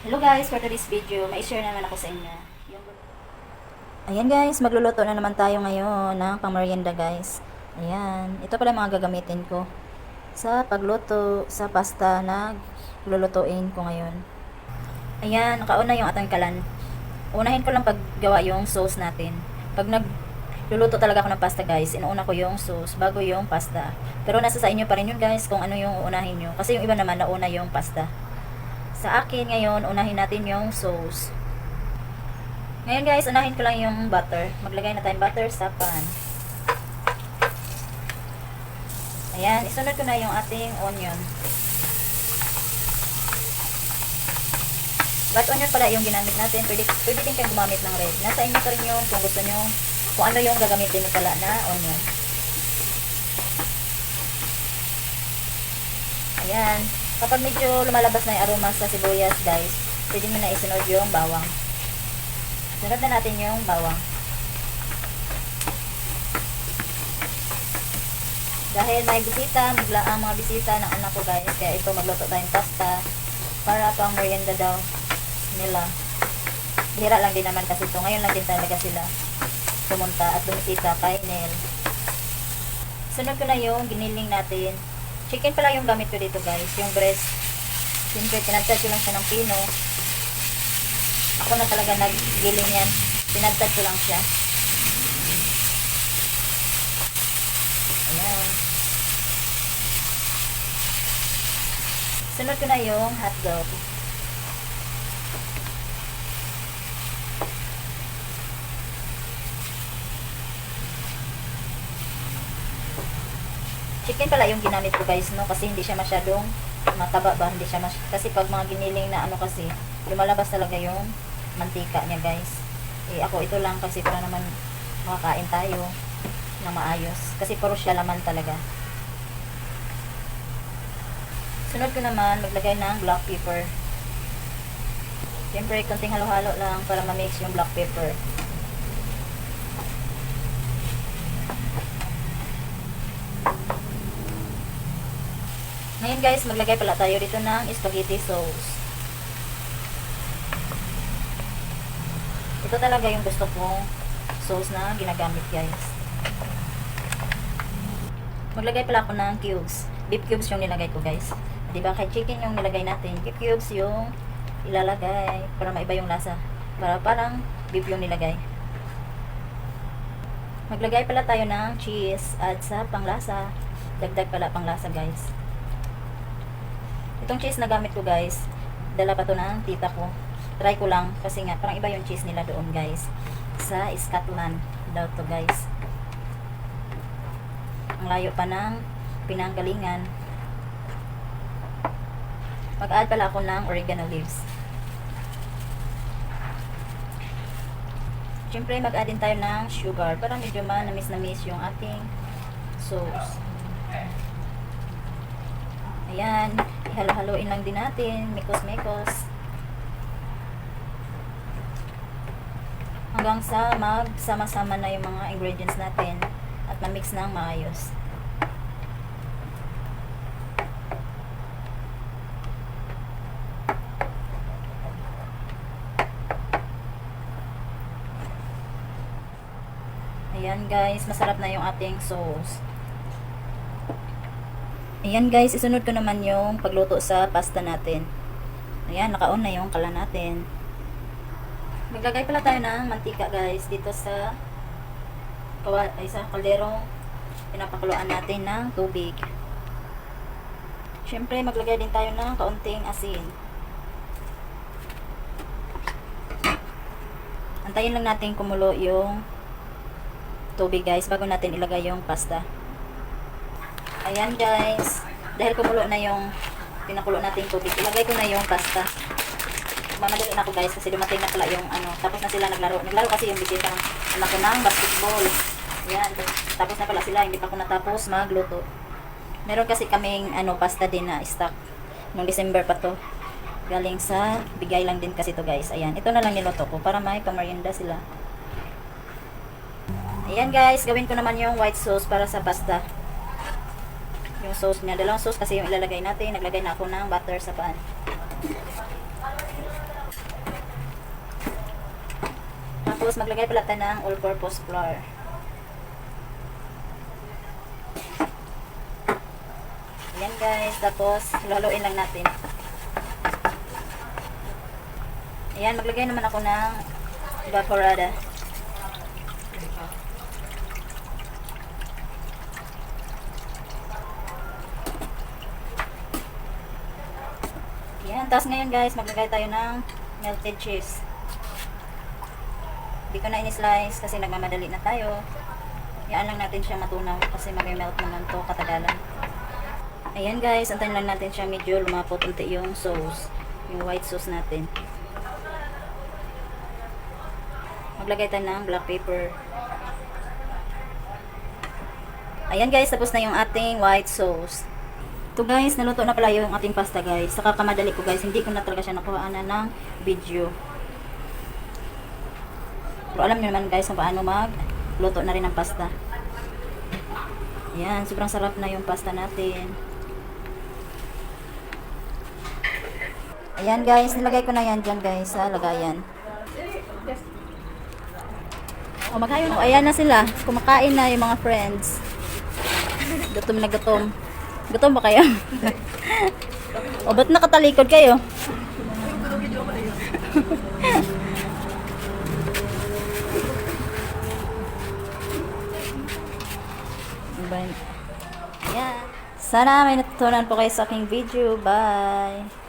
Hello guys, for today's video, may share naman ako sa inyo. Ayan guys, magluluto na naman tayo ngayon ng pangmerienda guys. Ayan, ito pala mga gagamitin ko sa pagluto sa pasta na lulutuin ko ngayon. Ayan, nakauna yung atang kalan. Unahin ko lang paggawa yung sauce natin. Pag nagluluto talaga ako ng pasta guys, inuuna ko yung sauce bago yung pasta. Pero nasa sa inyo pa rin yun guys kung ano yung uunahin nyo. Kasi yung iba naman nauna yung pasta. Sa akin ngayon, unahin natin yung sauce. Ngayon guys, unahin ko lang yung butter. Maglagay na tayong butter sa pan. Ayan, isunod ko na yung ating onion. But onion pala yung ginamit natin. Pwede din kayong gumamit ng red. Nasa inyo pa rin yung kung gusto nyo, kung ano yung gagamitin nyo pala na onion. Ayan. Kapag medyo lumalabas na yung aroma sa sibuyas guys, pwede nyo na isunod yung bawang. Sunod na natin yung bawang. Dahil may bisita, bigla ang mga bisita ng anak ko guys, kaya ito magluto tayong pasta para pang merienda daw nila. Bihira lang din naman kasi ito. Ngayon lang din talaga sila pumunta at bumisita kay Nel. Sunod ko na yung giniling natin. Chicken pala yung gamit ko dito guys, yung breast. Siyempre, tinagtad ko lang siya ng pino. Ako na talaga naggiling yan. Tinagtad ko lang siya. Ayan. Sunod ko na yung hotdog. Chicken pala yung ginamit ko guys, no? Kasi hindi siya masyadong mataba ba? Hindi siya kasi pag mga giniling na ano kasi, lumalabas talaga yung mantika niya guys. Eh ako ito lang kasi para naman makakain tayo na maayos. Kasi puro siya laman talaga. Sunod ko naman maglagay ng black pepper. Siyempre, konting halo-halo lang para ma-mix yung black pepper. Ngayon guys, maglagay pala tayo dito ng spaghetti sauce. Ito talaga yung gusto kong sauce na ginagamit guys. Maglagay pala ako ng cubes. Beef cubes yung nilagay ko guys. Diba kay chicken yung nilagay natin, beef cubes yung ilalagay para maiba yung lasa. Para parang beef yung nilagay. Maglagay pala tayo ng cheese at sa panglasa. Dagdag pala panglasa guys. Itong cheese na gamit ko guys, dala pa to ng tita ko. Try ko lang kasi nga parang iba yung cheese nila doon guys. Sa Scotland daw to guys. Ang layo pa ng pinanggalingan. Mag-add pala ako ng oregano leaves. Siyempre mag-add din tayo ng sugar para medyo manamis-namis yung ating sauce. Ayan, ihalo-haloin lang din natin, mikos-mikos. Hanggang sa magsama-sama na yung mga ingredients natin at ma-mix ng maayos. Ayan guys, masarap na yung ating sauce. Ayan guys, isunod ko naman yung pagluto sa pasta natin. Ayan, naka-on na yung kala natin. Maglagay pala tayo ng mantika guys dito sa kalderong pinapakuluan natin ng tubig. Siyempre, maglagay din tayo ng kaunting asin. Antayin lang natin kumulo yung tubig guys bago natin ilagay yung pasta. Ayan guys, dahil kumulo na yung pinakulo natin tubig, ilagay ko na yung pasta. Mamadali na ako guys kasi dumating na pala yung ano, tapos na sila naglaro kasi yung bisita ng anak ko ng basketball. Ayan, tapos na pala sila, hindi pa ako natapos magluto. Meron kasi kaming ano, pasta din na stock nung December pa to, galing sa bigay lang din kasi to guys. Ayan, ito na lang niluto ko para may pamerienda sila. Ayan guys, gawin ko naman yung white sauce para sa pasta. Yung sauce niya, dalawang sauce kasi yung ilalagay natin. Naglagay na ako ng butter sa pan. Tapos, maglagay pala tayo ng all-purpose flour. Ayan guys, tapos haluin lang natin. Ayan, maglagay naman ako ng evaporada. Ayan, tapos ngayon guys, maglagay tayo ng melted cheese. Hindi ko na in-slice kasi nagmamadali na tayo. Iyan lang natin siya matunaw kasi mag-melt naman to katagalan. Ayan guys, antayin lang natin siya medyo lumapot unti yung sauce. Yung white sauce natin. Maglagay tayo ng black pepper. Ayan guys, tapos na yung ating white sauce. Ito guys, naluto na pala yung ating pasta guys. Saka kamadali ko guys, hindi ko na talaga siya nakuha ng video. Pero alam niyo naman guys kung paano magluto na rin ng pasta. Ayan, sobrang sarap na yung pasta natin. Ayan guys, nilagay ko na yan dyan guys sa lagayan. O maghayon. O ayan na sila, kumakain na yung mga friends. Gutom na gutom. Gutom ba kayo? O ba't nakatalikod kayo? Ayan. Sana may natutunan po kayo sa aking video. Bye!